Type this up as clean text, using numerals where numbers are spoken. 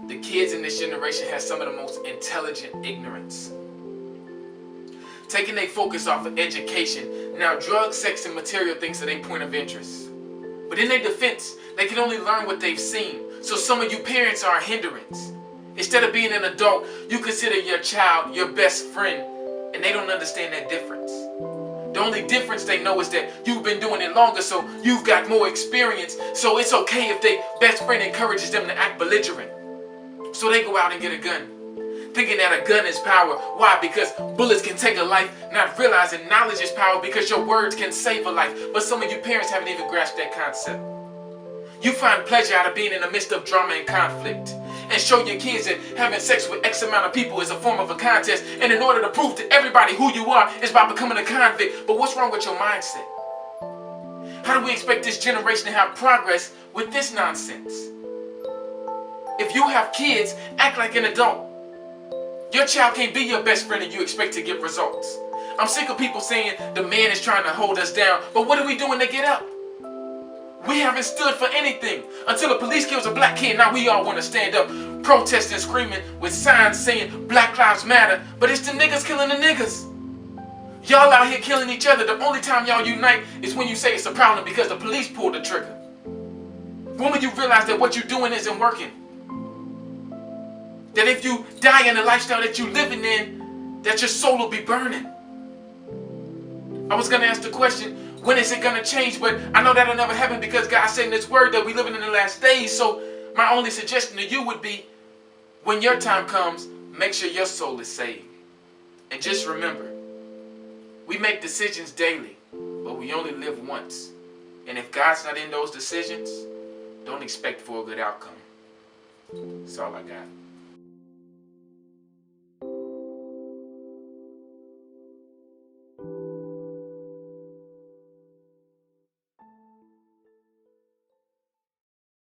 The kids in this generation have some of the most intelligent ignorance. Taking their focus off of education, now drugs, sex, and material things are their point of interest. But in their defense, they can only learn what they've seen. So some of you parents are a hindrance. Instead of being an adult, you consider your child your best friend, and they don't understand that difference. The only difference they know is that you've been doing it longer, so you've got more experience. So it's okay if their best friend encourages them to act belligerent. So they go out and get a gun, thinking that a gun is power. Why? Because bullets can take a life, not realizing knowledge is power because your words can save a life. But some of you parents haven't even grasped that concept. You find pleasure out of being in the midst of drama and conflict, and show your kids that having sex with X amount of people is a form of a contest, and in order to prove to everybody who you are is by becoming a convict. But what's wrong with your mindset? How do we expect this generation to have progress with this nonsense? If you have kids, act like an adult. Your child can't be your best friend and you expect to get results. I'm sick of people saying the man is trying to hold us down, but what do we do when they get up? We haven't stood for anything until the police kills a black kid. Now we all want to stand up, protesting, screaming with signs saying Black Lives Matter, but it's the niggas killing the niggas. Y'all out here killing each other. The only time y'all unite is when you say it's a problem because the police pulled the trigger. When will you realize that what you're doing isn't working? That if you die in the lifestyle that you're living in, that your soul will be burning. I was going to ask the question, when is it going to change? But I know that'll never happen because God said in His Word that we're living in the last days. So my only suggestion to you would be, when your time comes, make sure your soul is saved. And just remember, we make decisions daily, but we only live once. And if God's not in those decisions, don't expect for a good outcome. That's all I got.